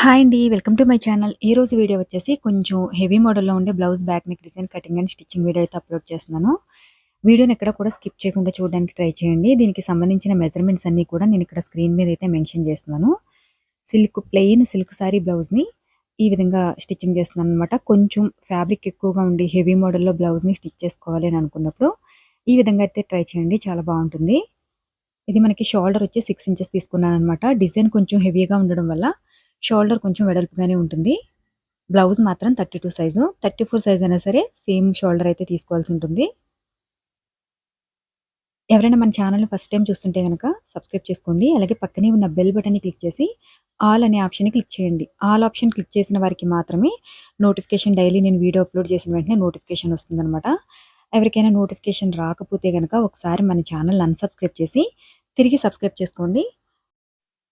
Hi అండి. Welcome to my channel. ఈరోజు video వచ్చేసి కొంచెం హెవీ మోడల్‌లో ఉండే blouse back neck design cutting and stitching video అయితే అప్‌లోడ్ చేస్తున్నాను. వీడియోని ఎక్కడ కూడా స్కిప్ చేయకుండా చూడడానికి ట్రై చేయండి. దీనికి సంబంధించిన మెజర్‌మెంట్స్ అన్నీ కూడా నేను ఇక్కడ స్క్రీన్ మీద అయితే మెన్షన్ చేస్తున్నాను. ప్లెయిన్ సిల్క్ సారీ బ్లౌజ్‌ని ఈ విధంగా స్టిచ్చింగ్ చేస్తున్నాననమాట. కొంచెం ఫ్యాబ్రిక్ ఎక్కువగా ఉండి హెవీ మోడల్‌లో బ్లౌజ్‌ని స్టిచ్ చేసుకోవాలి అని అనుకున్నప్పుడు ఈ విధంగా అయితే ట్రై చేయండి. చాలా బావుంటుంది. ఇది మనకి షోల్డర్ వచ్చి 6 ఇంచెస్ తీసుకున్నాననమాట. డిజైన్ కొంచెం హెవీగా ఉండడం వల్ల షోల్డర్ కొంచెం వెడల్పుగానే ఉంటుంది. బ్లౌజ్ మాత్రం 32 సైజు. 34 సైజ్ అయినా సరే సేమ్ షోల్డర్ అయితే తీసుకోవాల్సి ఉంటుంది. ఎవరైనా మన ఛానల్‌ని ఫస్ట్ టైమ్ చూస్తుంటే గనక సబ్స్క్రైబ్ చేసుకోండి. అలాగే పక్కనే ఉన్న బెల్ బటన్‌ని క్లిక్ చేసి ఆల్ అనే ఆప్షన్‌ని క్లిక్ చేయండి. ఆల్ ఆప్షన్ క్లిక్ చేసిన వారికి మాత్రమే నోటిఫికేషన్ డైలీ నేను వీడియో అప్లోడ్ చేసిన వెంటనే నోటిఫికేషన్ వస్తుందనమాట. ఎవరికైనా నోటిఫికేషన్ రాకపోతే గనక ఒకసారి మన ఛానల్ అన్‌సబ్స్క్రైబ్ చేసి తిరిగి సబ్స్క్రైబ్ చేసుకోండి.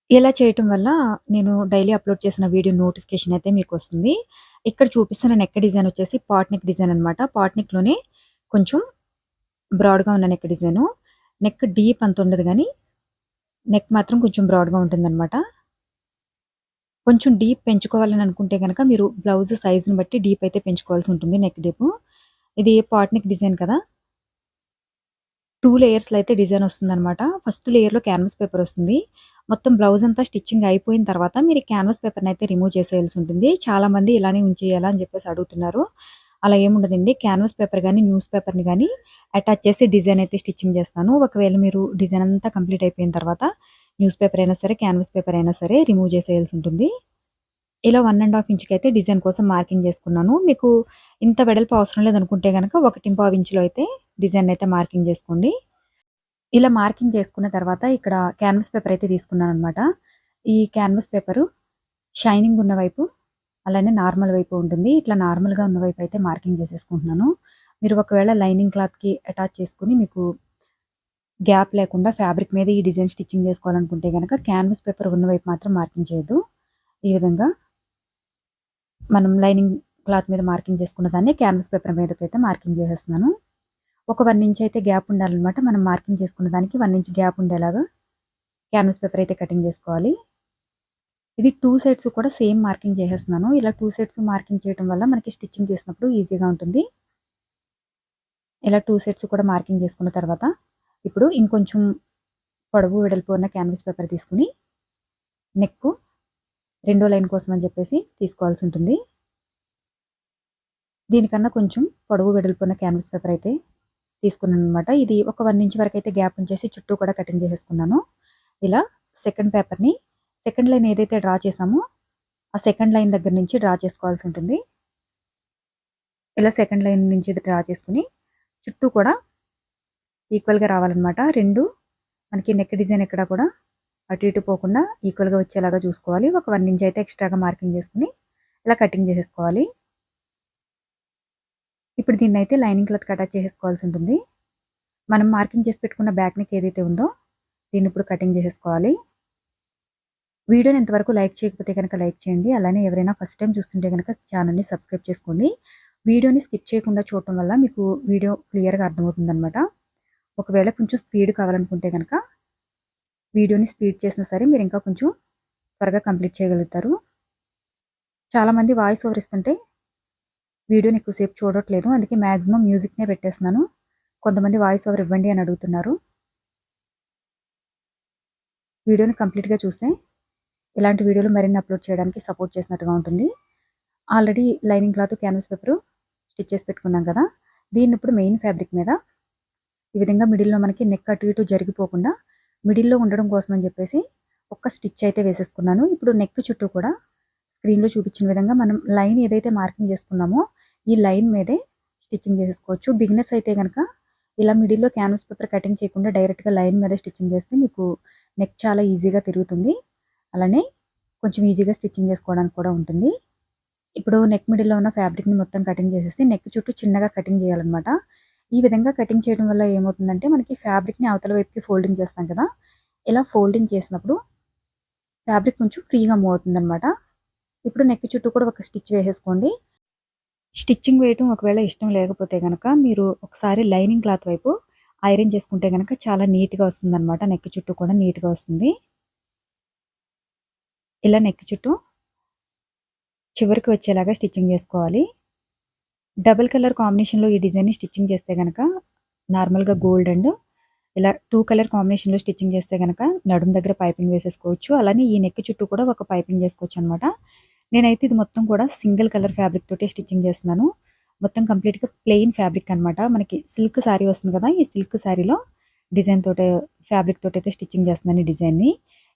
ఇలా చేయటం వల్ల నేను డైలీ అప్‌లోడ్ చేసిన వీడియో నోటిఫికేషన్ అయితే మీకొస్తుంది. ఇక్కడ చూపిస్తున్న నెక్ డిజైన్ వచ్చేసి పాట్ నెక్ డిజైన్ అనమాట. పాట్ నెక్‌లోనే కొంచెం బ్రాడ్‌గా ఉన్న నెక్ డిజైను. నెక్ డీప్ అంత ఉండదు గానీ, నెక్ మాత్రం కొంచెం బ్రాడ్‌గా ఉంటుందనమాట. కొంచెం డీప్ పెంచుకోవాలని అనుకుంటే గనక మీరు బ్లౌజ్ సైజ్‌ని బట్టి డీప్ అయితే పెంచుకోవాల్సి ఉంటుంది నెక్ డీపు. ఇది పాట్ నెక్ డిజైన్ కదా! 2 లేయర్స్‌లో అయితే డిజైన్ వస్తుందనమాట. ఫస్ట్ లేయర్‌లో క్యాన్వాస్ పేపర్ వస్తుంది. మొత్తం బ్లౌజ్ అంతా స్టిచ్చింగ్ అయిపోయిన తర్వాత మీరు క్యాన్వాస్ పేపర్‌ని అయితే రిమూవ్ చేసేయాల్సి ఉంటుంది. చాలామంది ఇలానే ఉంచేయాలా అని చెప్పేసి అడుగుతున్నారు. అలా ఏముండదండి. క్యాన్వాస్ పేపర్ గానీ, న్యూస్ పేపర్‌ని గానీ అటాచ్ చేసి డిజైన్ అయితే స్టిచ్చింగ్ చేస్తాను. ఒకవేళ మీరు డిజైన్ అంతా కంప్లీట్ అయిపోయిన తర్వాత న్యూస్ పేపర్ అయినా సరే, క్యాన్వాస్ పేపర్ అయినా సరే రిమూవ్ చేసేయాల్సి ఉంటుంది. ఇలా 1 ½ ఇంచ్‌కి అయితే డిజైన్ కోసం మార్కింగ్ చేసుకున్నాను. మీకు ఇంత వెడల్పు అవసరం లేదనుకుంటే గనక 1 ½ ఇంచ్‌లో అయితే డిజైన్ అయితే మార్కింగ్ చేసుకోండి. ఇలా మార్కింగ్ చేసుకున్న తర్వాత ఇక్కడ క్యాన్వాస్ పేపర్ అయితే తీసుకున్నాననమాట. ఈ క్యాన్వాస్ పేపరు షైనింగ్ ఉన్న వైపు, అలానే నార్మల్ వైపు ఉంటుంది. ఇట్లా నార్మల్‌గా ఉన్న వైపు అయితే మార్కింగ్ చేసేసుకుంటున్నాను. మీరు ఒకవేళ లైనింగ్ క్లాత్‌కి అటాచ్ చేసుకొని మీకు గ్యాప్ లేకుండా ఫ్యాబ్రిక్ మీద ఈ డిజైన్ స్టిచ్చింగ్ చేసుకోవాలనుకుంటే గనక క్యాన్వాస్ పేపర్ ఉన్న వైపు మాత్రం మార్కింగ్ చేయొద్దు. ఈ విధంగా మనం లైనింగ్ క్లాత్ మీద మార్కింగ్ చేసుకున్న దాన్ని క్యాన్వాస్ పేపర్ మీదకైతే మార్కింగ్ చేసేస్తున్నాను. ఒక 1 ఇంచ్ అయితే గ్యాప్ ఉండాలనమాట. మనం మార్కింగ్ చేసుకున్న దానికి 1 ఇంచ్ గ్యాప్ ఉండేలాగా క్యాన్వాస్ పేపర్ అయితే కటింగ్ చేసుకోవాలి. ఇది 2 సైడ్స్ కూడా సేమ్ మార్కింగ్ చేసేస్తున్నాను. ఇలా 2 సైడ్స్ మార్కింగ్ చేయడం వల్ల మనకి స్టిచ్చింగ్ చేసినప్పుడు ఈజీగా ఉంటుంది. ఇలా 2 సైడ్స్ కూడా మార్కింగ్ చేసుకున్న తర్వాత ఇప్పుడు ఇంకొంచెం పొడవు వెడల్పు ఉన్న క్యాన్వాస్ పేపర్ తీసుకొని నెక్కు రెండో లైన్ కోసం అని చెప్పేసి తీసుకోవాల్సి ఉంటుంది. దీనికన్నా కొంచెం పొడవు వెడల్పు ఉన్న క్యాన్వాస్ పేపర్ అయితే తీసుకున్నాననమాట. ఇది ఒక 1 ఇంచ్ వరకు అయితే గ్యాప్ ఉంచేసి చుట్టూ కూడా కటింగ్ చేసేసుకున్నాను. ఇలా సెకండ్ పేపర్‌ని సెకండ్ లైన్ ఏదైతే డ్రా చేసామో ఆ సెకండ్ లైన్ దగ్గర నుంచి డ్రా చేసుకోవాల్సి ఉంటుంది. ఇలా సెకండ్ లైన్ నుంచి డ్రా చేసుకొని చుట్టూ కూడా ఈక్వల్‌గా రావాలన్నమాట. 2 మనకి నెక్ డిజైన్ ఎక్కడా కూడా అటు ఇటు పోకుండా ఈక్వల్‌గా వచ్చేలాగా చూసుకోవాలి. ఒక 1 ఇంచ్ అయితే ఎక్స్ట్రాగా మార్కింగ్ చేసుకొని ఇలా కటింగ్ చేసేసుకోవాలి. ఇప్పుడు దీన్నైతే లైనింగ్ క్లాత్‌కి అటాచ్ చేసేసుకోవాల్సి ఉంటుంది. మనం మార్కింగ్ చేసి పెట్టుకున్న బ్యాక్ నెక్ ఏదైతే ఉందో దీన్ని ఇప్పుడు కటింగ్ చేసేసుకోవాలి. వీడియోని ఇంతవరకు లైక్ చేయకపోతే కనుక లైక్ చేయండి. అలానే ఎవరైనా ఫస్ట్ టైం చూస్తుంటే కనుక ఛానల్‌ని సబ్స్క్రైబ్ చేసుకోండి. వీడియోని స్కిప్ చేయకుండా చూడటం వల్ల మీకు వీడియో క్లియర్‌గా అర్థమవుతుందనమాట. ఒకవేళ కొంచెం స్పీడ్ కావాలనుకుంటే గనక వీడియోని స్పీడ్ చేసినా సరే మీరు ఇంకా కొంచెం త్వరగా కంప్లీట్ చేయగలుగుతారు. చాలామంది వాయిస్ ఓవర్ ఇస్తుంటే వీడియోని ఎక్కువసేపు చూడట్లేదు. అందుకే మాక్సిమం మ్యూజిక్‌నే పెట్టేస్తున్నాను. కొంతమంది వాయిస్ ఓవర్ ఇవ్వండి అని అడుగుతున్నారు. వీడియోని కంప్లీట్‌గా చూస్తే ఇలాంటి వీడియోలు మరిన్ని అప్లోడ్ చేయడానికి సపోర్ట్ చేసినట్టుగా ఉంటుంది. Already lining cloth, canvas paper stitch చేసి పెట్టుకున్నాం కదా! దీన్ని ఇప్పుడు మెయిన్ ఫ్యాబ్రిక్ మీద ఈ విధంగా మిడిల్‌లో మనకి నెక్ అటు ఇటు జరిగిపోకుండా మిడిల్‌లో ఉండడం కోసం అని చెప్పేసి ఒక స్టిచ్ అయితే వేసేసుకున్నాను. ఇప్పుడు నెక్ చుట్టూ కూడా స్క్రీన్‌లో చూపించిన విధంగా మనం లైన్ ఏదైతే మార్కింగ్ చేసుకున్నామో ఈ లైన్ మీదే స్టిచ్చింగ్ చేసేసుకోవచ్చు. బిగినర్స్ అయితే గనక ఇలా మిడిల్‌లో క్యాన్వాస్ పేపర్ కటింగ్ చేయకుండా డైరెక్ట్‌గా లైన్ మీద స్టిచ్చింగ్ చేస్తే మీకు నెక్ చాలా ఈజీగా తిరుగుతుంది. అలానే కొంచెం ఈజీగా స్టిచ్చింగ్ చేసుకోవడానికి కూడా ఉంటుంది. ఇప్పుడు నెక్ మిడిల్‌లో ఉన్న ఫ్యాబ్రిక్‌ని మొత్తం కటింగ్ చేసేసి నెక్ చుట్టూ చిన్నగా కటింగ్ చేయాలన్నమాట. ఈ విధంగా కటింగ్ చేయడం వల్ల ఏమవుతుందంటే మనకి ఫ్యాబ్రిక్‌ని అవతల వైపుకి ఫోల్డింగ్ చేస్తాం కదా! ఇలా ఫోల్డింగ్ చేసినప్పుడు ఫ్యాబ్రిక్ కొంచెం ఫ్రీగా మూవ్ అవుతుందన్నమాట. ఇప్పుడు నెక్ చుట్టూ కూడా ఒక స్టిచ్ వేసేసుకోండి. స్టిచ్చింగ్ వేయటం ఒకవేళ ఇష్టం లేకపోతే గనక మీరు ఒకసారి లైనింగ్ క్లాత్ వైపు ఐరన్ చేసుకుంటే గనక చాలా నీట్‌గా వస్తుందన్నమాట. నెక్ చుట్టూ కూడా నీట్‌గా వస్తుంది. ఇలా నెక్ చుట్టూ చివరికి వచ్చేలాగా స్టిచ్చింగ్ చేసుకోవాలి. డబుల్ కలర్ కాంబినేషన్‌లో ఈ డిజైన్‌ని స్టిచ్చింగ్ చేస్తే గనక నార్మల్‌గా గోల్డ్ అండ్ ఇలా 2 కలర్ కాంబినేషన్‌లో స్టిచ్చింగ్ చేస్తే గనక నడుము దగ్గర పైపింగ్ వేసేసుకోవచ్చు. అలానే ఈ నెక్ చుట్టూ కూడా ఒక పైపింగ్ చేసుకోవచ్చనమాట. నేనైతే ఇది మొత్తం కూడా సింగిల్ కలర్ ఫ్యాబ్రిక్ తోటే స్టిచ్చింగ్ చేస్తున్నాను. మొత్తం కంప్లీట్‌గా ప్లెయిన్ ఫ్యాబ్రిక్ అనమాట. మనకి సిల్క్ సారీ వస్తుంది కదా! ఈ సిల్క్ సారీలో డిజైన్ తోటే ఫ్యాబ్రిక్ తోటైతే స్టిచ్చింగ్ చేస్తున్నాను ఈ డిజైన్‌ని.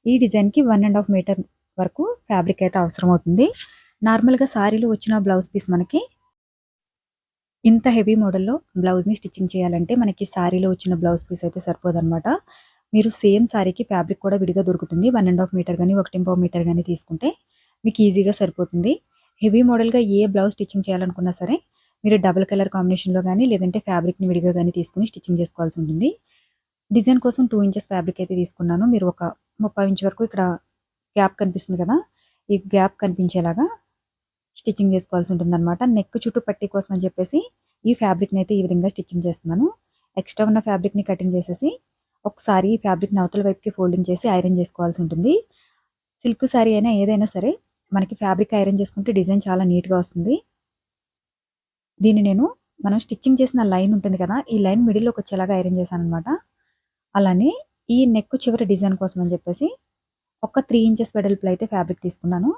ఈ డిజైన్‌కి 1 ½ మీటర్ వరకు ఫ్యాబ్రిక్ అయితే అవసరం అవుతుంది. నార్మల్‌గా సారీలో వచ్చిన బ్లౌజ్ పీస్ మనకి ఇంత హెవీ మోడల్‌లో బ్లౌజ్‌ని స్టిచ్చింగ్ చేయాలంటే మనకి సారీలో వచ్చిన బ్లౌజ్ పీస్ అయితే సరిపోదనమాట. మీరు సేమ్ సారీకి ఫ్యాబ్రిక్ కూడా విడిగా దొరుకుతుంది. 1 ½ మీటర్ గాని, 1.5 మీటర్ గాని తీసుకుంటే మీకు ఈజీగా సరిపోతుంది. హెవీ మోడల్‌గా ఏ బ్లౌజ్ స్టిచ్చింగ్ చేయాలనుకున్నా సరే మీరు డబుల్ కలర్ కాంబినేషన్‌లో గాని, లేదంటే ఫ్యాబ్రిక్‌ని విడిగా గాని తీసుకొని స్టిచ్చింగ్ చేసుకోవాల్సి ఉంటుంది. డిజైన్ కోసం 2 ఇంచెస్ ఫ్యాబ్రిక్ అయితే తీసుకున్నాను. మీరు ఒక 30 ఇంచ్ వరకు ఇక్కడ గ్యాప్ కనిపిస్తుంది కదా! ఈ గ్యాప్ కనిపించేలాగా స్టిచ్చింగ్ చేసుకోవాల్సి ఉంటుందనమాట. నెక్ చుట్టూ పట్టీ కోసం అని చెప్పేసి ఈ ఫ్యాబ్రిక్‌ని అయితే ఈ విధంగా స్టిచ్చింగ్ చేస్తున్నాను. ఎక్స్ట్రా ఉన్న ఫ్యాబ్రిక్‌ని కటింగ్ చేసేసి ఒకసారి ఈ ఫ్యాబ్రిక్‌ని అవతల వైపుకి ఫోల్డింగ్ చేసి ఐరన్ చేసుకోవాల్సి ఉంటుంది. సిల్క్ సారీ అయినా ఏదైనా సరే మనకి ఫ్యాబ్రిక్ ఐరన్ చేసుకుంటే డిజైన్ చాలా నీట్‌గా వస్తుంది. దీన్ని నేను మనం స్టిచ్చింగ్ చేసిన లైన్ ఉంటుంది కదా! ఈ లైన్ మిడిల్‌లోకి వచ్చేలాగా ఐరన్ చేశాననమాట. అలానే ఈ నెక్ చివరి డిజైన్ కోసం అని చెప్పేసి ఒక 3 ఇంచెస్ వెడల్పులో అయితే ఫ్యాబ్రిక్ తీసుకున్నాను.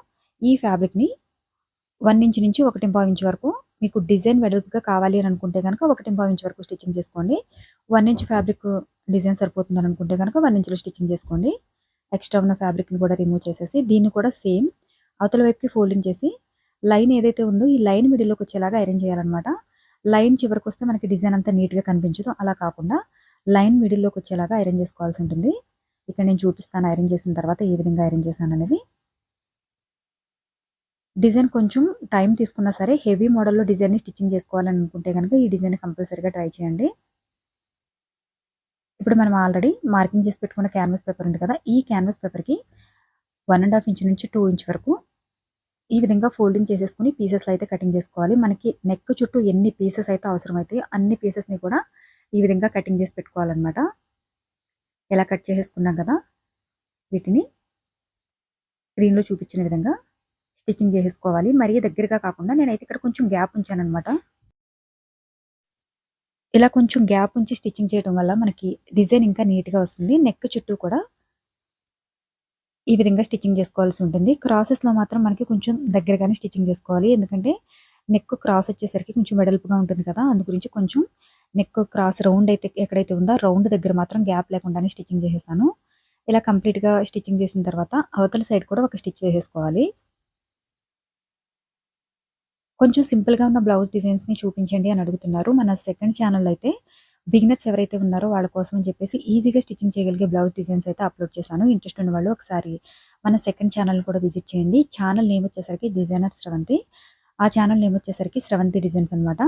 ఈ ఫ్యాబ్రిక్‌ని 1 ఇంచ్ నుంచి 1.5 ఇంచ్ వరకు మీకు డిజైన్ వెడల్పుగా కావాలి అని అనుకుంటే గనక 1.5 ఇంచ్ వరకు స్టిచ్చింగ్ చేసుకోండి. 1 ఇంచ్ ఫ్యాబ్రిక్ డిజైన్ సరిపోతుందని అనుకుంటే గనక 1 ఇంచ్‌లో స్టిచ్చింగ్ చేసుకోండి. ఎక్స్ట్రా ఉన్న ఫ్యాబ్రిక్‌ని కూడా రిమూవ్ చేసేసి దీన్ని కూడా సేమ్ అవతల వైపుకి ఫోల్డింగ్ చేసి లైన్ ఏదైతే ఉందో ఈ లైన్ మిడిల్‌లోకి వచ్చేలాగా ఐరన్ చేయాలన్నమాట. లైన్ చివరికొస్తే మనకి డిజైన్ అంతా నీట్‌గా కనిపించదు. అలా కాకుండా లైన్ మిడిల్‌లోకి వచ్చేలాగా ఐరన్ చేసుకోవాల్సి ఉంటుంది. ఇక్కడ నేను చూపిస్తాను ఐరన్ చేసిన తర్వాత ఏ విధంగా ఐరన్ చేశాననేది. డిజైన్ కొంచెం టైం తీసుకున్నా సరే హెవీ మోడల్‌లో డిజైన్‌ని స్టిచ్చింగ్ చేసుకోవాలని అనుకుంటే గనక ఈ డిజైన్‌ని కంపల్సరీగా ట్రై చేయండి. ఇప్పుడు మనం ఆల్రెడీ మార్కింగ్ చేసి పెట్టుకున్న క్యాన్వాస్ పేపర్ ఉంది కదా! ఈ క్యాన్వాస్ పేపర్‌కి 1 ½ ఇంచ్ నుంచి 2 ఇంచ్ వరకు ఈ విధంగా ఫోల్డింగ్ చేసేసుకొని పీసెస్‌లో అయితే కటింగ్ చేసుకోవాలి. మనకి నెక్ చుట్టూ ఎన్ని పీసెస్ అయితే అవసరమైతాయో అన్ని పీసెస్‌ని కూడా ఈ విధంగా కటింగ్ చేసి పెట్టుకోవాలన్నమాట. ఇలా కట్ చేసేసుకున్నాం కదా! వీటిని స్క్రీన్‌లో చూపించిన విధంగా స్టిచ్చింగ్ చేసేసుకోవాలి. మరీ దగ్గరగా కాకుండా నేనైతే ఇక్కడ కొంచెం గ్యాప్ ఉంచానన్నమాట. ఇలా కొంచెం గ్యాప్ ఉంచి స్టిచ్చింగ్ చేయడం వల్ల మనకి డిజైన్ ఇంకా నీట్‌గా వస్తుంది. నెక్ చుట్టూ కూడా ఈ విధంగా స్టిచ్చింగ్ చేసుకోవాల్సి ఉంటుంది. క్రాసెస్‌లో మాత్రం మనకి కొంచెం దగ్గరగానే స్టిచ్చింగ్ చేసుకోవాలి. ఎందుకంటే నెక్ క్రాస్ వచ్చేసరికి కొంచెం వెడల్పుగా ఉంటుంది కదా! అందు గురించి కొంచెం నెక్ క్రాస్ రౌండ్ అయితే ఎక్కడైతే ఉందో రౌండ్ దగ్గర మాత్రం గ్యాప్ లేకుండానే స్టిచ్చింగ్ చేసేసాను. ఇలా కంప్లీట్‌గా స్టిచ్చింగ్ చేసిన తర్వాత అవతల సైడ్ కూడా ఒక స్టిచ్ వేసేసుకోవాలి. కొంచెం సింపుల్‌గా ఉన్న బ్లౌజ్ డిజైన్స్‌ని చూపించండి అని అడుగుతున్నారు. మన సెకండ్ ఛానెల్‌లో అయితే బిగినర్స్ ఎవరైతే ఉన్నారో వాళ్ళ కోసం అని చెప్పేసి ఈజీగా స్టిచ్చింగ్ చేయగలిగే బ్లౌజ్ డిజైన్స్ అయితే అప్లోడ్ చేశాను. ఇంట్రెస్ట్ ఉన్న వాళ్ళు ఒకసారి మన సెకండ్ ఛానెల్ కూడా విజిట్ చేయండి. ఛానెల్ నేమ్ వచ్చేసరికి డిజైనర్ స్రవంతి. ఆ ఛానెల్ నేమ్ వచ్చేసరికి స్రవంతి డిజైన్స్ అనమాట.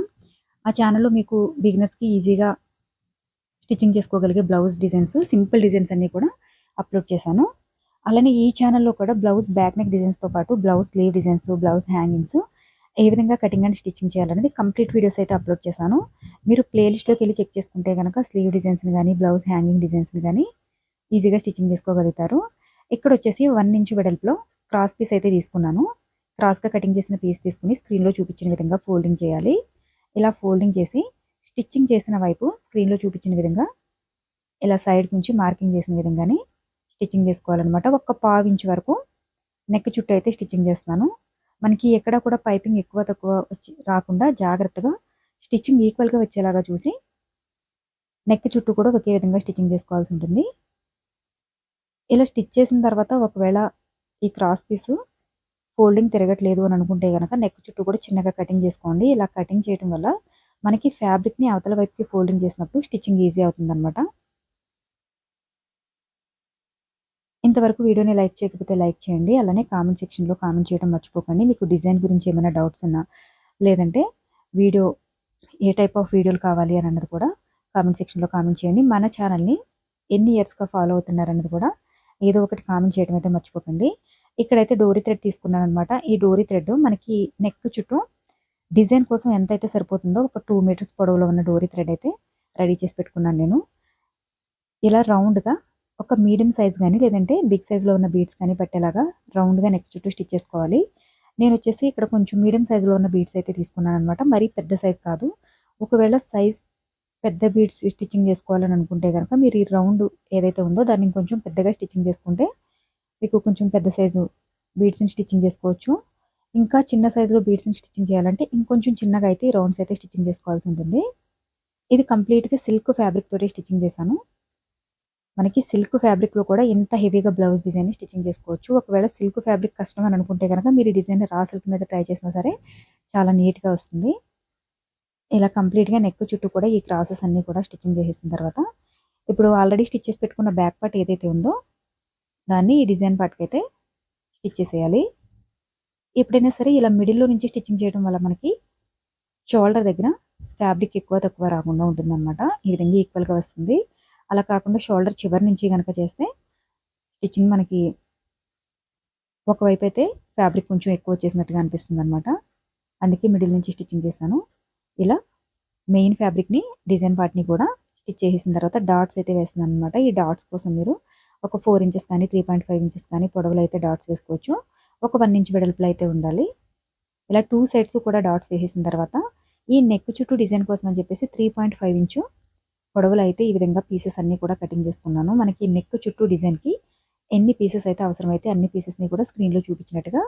ఆ ఛానెల్‌లో మీకు బిగినర్స్‌కి ఈజీగా స్టిచ్చింగ్ చేసుకోగలిగే బ్లౌజ్ డిజైన్స్, సింపుల్ డిజైన్స్ అన్నీ కూడా అప్లోడ్ చేశాను. అలానే ఈ ఛానెల్‌లో కూడా బ్లౌజ్ బ్యాక్ నెక్ డిజైన్స్‌తో పాటు blouse sleeve designs, blouse hangings ఏ విధంగా కటింగ్ అండ్ స్టిచ్చింగ్ చేయాలనేది కంప్లీట్ వీడియోస్ అయితే అప్లోడ్ చేశాను. మీరు ప్లేలిస్ట్‌లోకి వెళ్లి చెక్ చేసుకుంటే గనక స్లీవ్ డిజైన్స్‌ని గాని, బ్లౌజ్ హ్యాంగింగ్ డిజైన్స్‌ని గాని ఈజీగా స్టిచ్చింగ్ చేసుకోగలుగుతారు. ఇక్కడొచ్చేసి 1 ఇంచ్ వెడల్పులో క్రాస్ పీస్ అయితే తీసుకున్నాను. క్రాస్‌గా కటింగ్ చేసిన పీస్ తీసుకొని స్క్రీన్‌లో చూపించిన విధంగా ఫోల్డింగ్ చేయాలి. ఇలా ఫోల్డింగ్ చేసి స్టిచ్చింగ్ చేసిన వైపు స్క్రీన్‌లో చూపించిన విధంగా ఇలా సైడ్ నుంచి మార్కింగ్ చేసిన విధంగానే స్టిచ్చింగ్ చేసుకోవాలన్నమాట. ఒక పావు ఇంచ్ వరకు నెక్ చుట్టూ అయితే స్టిచ్చింగ్ చేస్తున్నాను. మనకి ఎక్కడ కూడా పైపింగ్ ఎక్కువ తక్కువ వచ్చి రాకుండా జాగ్రత్తగా స్టిచ్చింగ్ ఈక్వల్‌గా వచ్చేలాగా చూసి నెక్ చుట్టూ కూడా ఒకే విధంగా స్టిచ్చింగ్ చేసుకోవాల్సి ఉంటుంది. ఇలా స్టిచ్ చేసిన తర్వాత ఒకవేళ ఈ క్రాస్ పీసు ఫోల్డింగ్ తిరగట్లేదు అని అనుకుంటే గనక నెక్ చుట్టూ కూడా చిన్నగా కటింగ్ చేసుకోండి. ఇలా కటింగ్ చేయడం వల్ల మనకి ఫ్యాబ్రిక్‌ని అవతల వైపుకి ఫోల్డింగ్ చేసినప్పుడు స్టిచ్చింగ్ ఈజీ అవుతుందన్నమాట. ఇంతవరకు వీడియోని లైక్ చేయకపోతే లైక్ చేయండి. అలానే కామెంట్ సెక్షన్‌లో కామెంట్ చేయడం మర్చిపోకండి. మీకు డిజైన్ గురించి ఏమైనా డౌట్స్ ఉన్నా, లేదంటే వీడియో ఏ టైప్ ఆఫ్ వీడియోలు కావాలి అని అన్నది కూడా కామెంట్ సెక్షన్‌లో కామెంట్ చేయండి. మన ఛానల్‌ని ఎన్ని ఇయర్స్‌గా ఫాలో అవుతున్నారన్నది కూడా ఏదో ఒకటి కామెంట్ చేయడం అయితే మర్చిపోకండి. ఇక్కడైతే డోరీ థ్రెడ్ తీసుకున్నాననమాట. ఈ డోరీ థ్రెడ్ మనకి నెక్ చుట్టూ డిజైన్ కోసం ఎంతైతే సరిపోతుందో ఒక 2 మీటర్స్ పొడవులో ఉన్న డోరీ థ్రెడ్ అయితే రెడీ చేసి పెట్టుకున్నాను నేను. ఇలా రౌండ్‌గా ఒక మీడియం సైజ్ గాని, లేదంటే బిగ్ సైజ్‌లో ఉన్న బీడ్స్ కానీ పట్టేలాగా రౌండ్‌గా నెక్ చుట్టూ స్టిచ్ చేసుకోవాలి. నేనొచ్చేసి ఇక్కడ కొంచెం మీడియం సైజులో ఉన్న బీడ్స్ అయితే తీసుకున్నాననమాట. మరీ పెద్ద సైజ్ కాదు. ఒకవేళ సైజ్ పెద్ద బీడ్స్ స్టిచ్చింగ్ చేసుకోవాలని అనుకుంటే గనక మీరు ఈ రౌండ్ ఏదైతే ఉందో దాన్ని ఇంకొంచెం పెద్దగా స్టిచ్చింగ్ చేసుకుంటే మీకు కొంచెం పెద్ద సైజు బీడ్స్‌ని స్టిచ్చింగ్ చేసుకోవచ్చు. ఇంకా చిన్న సైజులో బీడ్స్‌ని స్టిచ్చింగ్ చేయాలంటే ఇంకొంచెం చిన్నగా అయితే ఈ రౌండ్స్ అయితే స్టిచ్చింగ్ చేసుకోవాల్సి ఉంటుంది. ఇది కంప్లీట్‌గా సిల్క్ ఫ్యాబ్రిక్ తోటి స్టిచ్చింగ్ చేశాను. మనకి సిల్క్ ఫ్యాబ్రిక్‌లో కూడా ఇంత హెవీగా బ్లౌజ్ డిజైన్‌ని స్టిచ్చింగ్ చేసుకోవచ్చు. ఒకవేళ సిల్క్ ఫ్యాబ్రిక్ కష్టం అని అనుకుంటే గనక మీరు ఈ డిజైన్‌ని రా సిల్క్ మీద ట్రై చేసినా సరే చాలా నీట్‌గా వస్తుంది. ఇలా కంప్లీట్‌గా నెక్ చుట్టూ కూడా ఈ క్రాసెస్ అన్నీ కూడా స్టిచ్చింగ్ చేసేసిన తర్వాత ఇప్పుడు ఆల్రెడీ స్టిచ్ చేసి పెట్టుకున్న బ్యాక్ పార్ట్ ఏదైతే ఉందో దాన్ని ఈ డిజైన్ పార్ట్‌కైతే స్టిచ్ చేసేయాలి. ఎప్పుడైనా సరే ఇలా మిడిల్‌లో నుంచి స్టిచ్చింగ్ చేయడం వల్ల మనకి షోల్డర్ దగ్గర ఫ్యాబ్రిక్ ఎక్కువ తక్కువ రాకుండా ఉంటుందన్నమాట. ఈ విధంగా ఈక్వల్‌గా వస్తుంది. అలా కాకుండా షోల్డర్ చివరి నుంచి గనక చేస్తే స్టిచ్చింగ్ మనకి ఒకవైపు అయితే ఫ్యాబ్రిక్ కొంచెం ఎక్కువ వచ్చేసినట్టుగా అనిపిస్తుందన్నమాట. అందుకే మిడిల్ నుంచి స్టిచ్చింగ్ చేశాను. ఇలా మెయిన్ ఫ్యాబ్రిక్‌ని డిజైన్ పార్ట్‌ని కూడా స్టిచ్ చేసేసిన తర్వాత డాట్స్ అయితే వేస్తున్నానన్నమాట. ఈ డాట్స్ కోసం మీరు ఒక 4 ఇంచెస్ కానీ 3.5 ఇంచెస్ కానీ పొడవులో అయితే డాట్స్ వేసుకోవచ్చు. ఒక 1 ఇంచ్ వెడల్పులో అయితే ఉండాలి. ఇలా 2 సైడ్స్ కూడా డాట్స్ వేసేసిన తర్వాత ఈ నెక్ చుట్టూ డిజైన్ కోసం అని చెప్పేసి 3.5 ఇంచు పొడవులో అయితే ఈ విధంగా పీసెస్ అన్నీ కూడా కటింగ్ చేసుకున్నాను. మనకి నెక్ చుట్టూ డిజైన్‌కి ఎన్ని పీసెస్ అయితే అవసరమైతే అన్ని పీసెస్‌ని కూడా స్క్రీన్‌లో చూపించినట్టుగా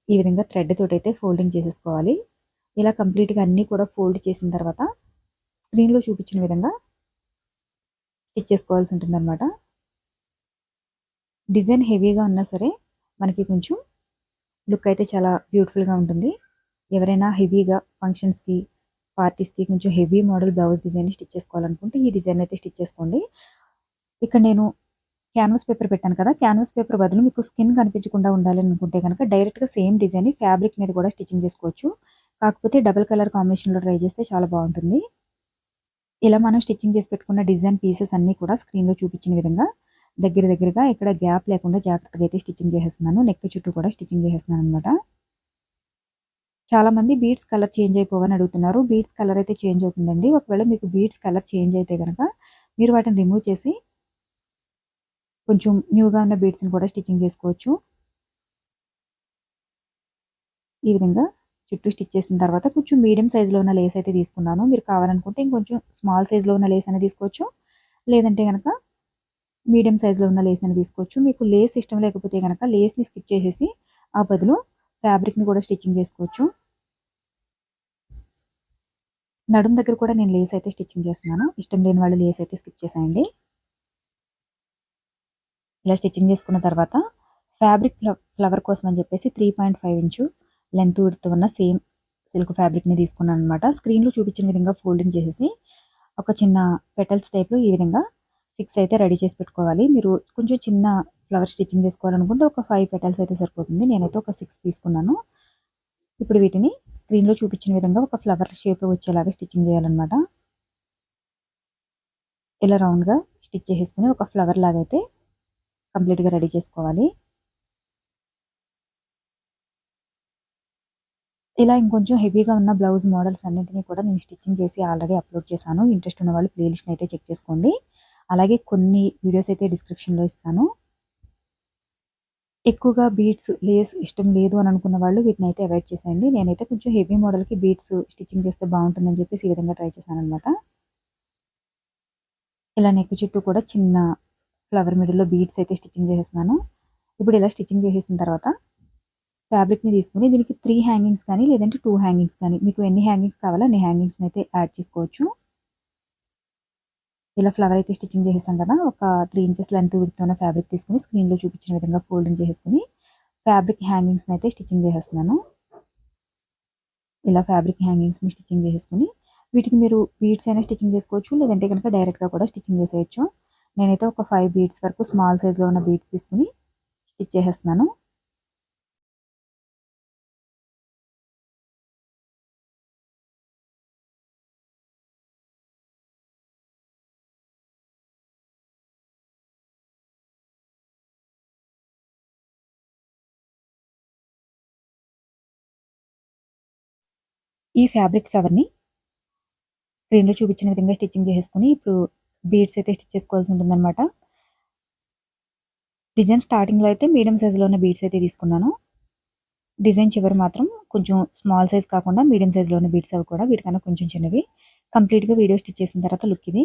ఈ విధంగా థ్రెడ్ తోటైతే ఫోల్డింగ్ చేసేసుకోవాలి. ఇలా కంప్లీట్‌గా అన్నీ కూడా ఫోల్డ్ చేసిన తర్వాత స్క్రీన్‌లో చూపించిన విధంగా స్టిచ్ చేసుకోవాల్సి ఉంటుందన్నమాట. డిజైన్ హెవీగా ఉన్నా సరే మనకి కొంచెం లుక్ అయితే చాలా బ్యూటిఫుల్‌గా ఉంటుంది. ఎవరైనా హెవీగా ఫంక్షన్స్‌కి, పార్టీస్‌కి కొంచెం హెవీ మోడల్ బ్లౌజ్ డిజైన్‌ని స్టిచ్ చేసుకోవాలనుకుంటే ఈ డిజైన్ అయితే స్టిచ్ చేసుకోండి. ఇక్కడ నేను క్యాన్వాస్ పేపర్ పెట్టాను కదా! క్యాన్వాస్ పేపర్ బదులు మీకు స్కిన్ కనిపించకుండా ఉండాలి అనుకుంటే గనక డైరెక్ట్‌గా సేమ్ డిజైన్‌ని ఫ్యాబ్రిక్ మీద కూడా స్టిచ్చింగ్ చేసుకోవచ్చు. కాకపోతే డబుల్ కలర్ కాంబినేషన్‌లో ట్రై చేస్తే చాలా బావుంటుంది. ఇలా మనం స్టిచ్చింగ్ చేసి పెట్టుకున్న డిజైన్ పీసెస్ అన్నీ కూడా స్క్రీన్‌లో చూపించిన విధంగా దగ్గరగా ఇక్కడ గ్యాప్ లేకుండా జాగ్రత్తగా అయితే స్టిచ్చింగ్ చేసేస్తున్నాను. నెక్ చుట్టూ కూడా స్టిచ్చింగ్ చేసేస్తున్నాననమాట. చాలామంది బీడ్స్ కలర్ చేంజ్ అయిపోవని అడుగుతున్నారు. బీడ్స్ కలర్ అయితే చేంజ్ అవుతుందండి. ఒకవేళ మీకు బీడ్స్ కలర్ చేంజ్ అయితే గనక మీరు వాటిని రిమూవ్ చేసి కొంచెం న్యూగా ఉన్న బీడ్స్‌ని కూడా స్టిచ్చింగ్ చేసుకోవచ్చు. ఈ విధంగా చుట్టూ స్టిచ్ చేసిన తర్వాత కొంచెం మీడియం సైజులో ఉన్న లేస్ అయితే తీసుకున్నాను. మీరు కావాలనుకుంటే ఇంకొంచెం స్మాల్ సైజులో ఉన్న లేస్ అయినా తీసుకోవచ్చు. లేదంటే గనక మీడియం సైజులో ఉన్న లేస్ అయినా తీసుకోవచ్చు. మీకు లేస్ ఇష్టం లేకపోతే గనక లేస్‌ని స్కిప్ చేసేసి ఆ బదులు ఫ్యాబ్రిక్‌ని కూడా స్టిచ్చింగ్ చేసుకోవచ్చు. నడుము దగ్గర కూడా నేను లేస్ అయితే స్టిచ్చింగ్ చేస్తున్నాను. ఇష్టం లేని వాళ్ళు లేస్ అయితే స్కిప్ చేసేయండి. ఇలా స్టిచ్చింగ్ చేసుకున్న తర్వాత ఫ్యాబ్రిక్ ఫ్లవర్ కోసం అని చెప్పేసి 3.5 ఇంచు లెంత్ విడ్త్ ఉన్న సేమ్ సిల్క్ ఫ్యాబ్రిక్‌ని తీసుకున్నాననమాట. స్క్రీన్‌లో చూపించిన విధంగా ఫోల్డింగ్ చేసేసి ఒక చిన్న పెటల్స్ టైప్‌లో ఈ విధంగా 6 అయితే రెడీ చేసి పెట్టుకోవాలి. మీరు కొంచెం చిన్న ఫ్లవర్ స్టిచ్చింగ్ చేసుకోవాలనుకుంటే ఒక 5 పెటల్స్ అయితే సరిపోతుంది. నేనైతే ఒక 6 తీసుకున్నాను. ఇప్పుడు వీటిని స్క్రీన్‌లో చూపించిన విధంగా ఒక ఫ్లవర్ షేప్‌లో వచ్చేలాగా స్టిచ్చింగ్ చేయాలన్నమాట. ఇలా రౌండ్‌గా స్టిచ్ చేసేసుకొని ఒక ఫ్లవర్ లాగా అయితే కంప్లీట్‌గా రెడీ చేసుకోవాలి. ఇలా ఇంకొంచెం హెవీగా ఉన్న బ్లౌజ్ మోడల్స్ అన్నింటిని కూడా నేను స్టిచ్చింగ్ చేసి ఆల్రెడీ అప్లోడ్ చేశాను. ఇంట్రెస్ట్ ఉన్న వాళ్ళు ప్లేలిస్ట్‌ని అయితే చెక్ చేసుకోండి. అలాగే కొన్ని వీడియోస్ అయితే డిస్క్రిప్షన్‌లో ఇస్తాను. ఎక్కువగా బీడ్స్, లేస్ ఇష్టం లేదు అని అనుకున్న వాళ్ళు వీటినైతే అవాయిడ్ చేసేయండి. నేనైతే కొంచెం హెవీ మోడల్‌కి బీడ్స్ స్టిచ్చింగ్ చేస్తే బావుంటుందని చెప్పేసి ఈ విధంగా ట్రై చేశాననమాట. ఇలా నెక్ చుట్టూ కూడా చిన్న ఫ్లవర్ మిడిల్‌లో బీడ్స్ అయితే స్టిచ్చింగ్ చేసేస్తున్నాను. ఇప్పుడు ఇలా స్టిచ్చింగ్ చేసేసిన తర్వాత ఫ్యాబ్రిక్‌ని తీసుకొని దీనికి 3 హ్యాంగింగ్స్ కానీ లేదంటే 2 హ్యాంగింగ్స్ కానీ మీకు ఎన్ని హ్యాంగింగ్స్ కావాలో అన్ని హ్యాంగింగ్స్‌ని అయితే యాడ్ చేసుకోవచ్చు. ఇలా ఫ్లవర్ అయితే స్టిచ్చింగ్ చేసేసాం కదా! ఒక 3 ఇంచెస్ లెంత్ విడ్త్ ఉన్న ఫ్యాబ్రిక్ తీసుకొని స్క్రీన్‌లో చూపించిన విధంగా ఫోల్డింగ్ చేసేసుకొని ఫ్యాబ్రిక్ హ్యాంగింగ్స్‌ని అయితే స్టిచ్చింగ్ చేసేస్తున్నాను. ఇలా ఫ్యాబ్రిక్ హ్యాంగింగ్స్‌ని స్టిచ్చింగ్ చేసేసుకొని వీటికి మీరు బీడ్స్ అయినా స్టిచ్చింగ్ చేసుకోవచ్చు. లేదంటే గనక డైరెక్ట్‌గా కూడా స్టిచ్చింగ్ చేసేయొచ్చు. నేనైతే ఒక 5 బీడ్స్ వరకు స్మాల్ సైజ్‌లో ఉన్న బీడ్స్ తీసుకొని స్టిచ్ చేసేస్తున్నాను. ఈ ఫ్యాబ్రిక్ ఫ్లవర్‌ని స్క్రీన్‌లో చూపించిన విధంగా స్టిచ్చింగ్ చేసేసుకొని ఇప్పుడు బీడ్స్ అయితే స్టిచ్ చేసుకోవాల్సి ఉంటుందన్నమాట. డిజైన్ స్టార్టింగ్‌లో అయితే మీడియం సైజ్‌లో ఉన్న బీడ్స్ అయితే తీసుకున్నాను. డిజైన్ చివరి మాత్రం కొంచెం స్మాల్ సైజ్ కాకుండా మీడియం సైజ్‌లో ఉన్న బీడ్స్ అవి కూడా వీటికన్నా కొంచెం చిన్నవి. కంప్లీట్‌గా వీడియో స్టిచ్ చేసిన తర్వాత లుక్ ఇది.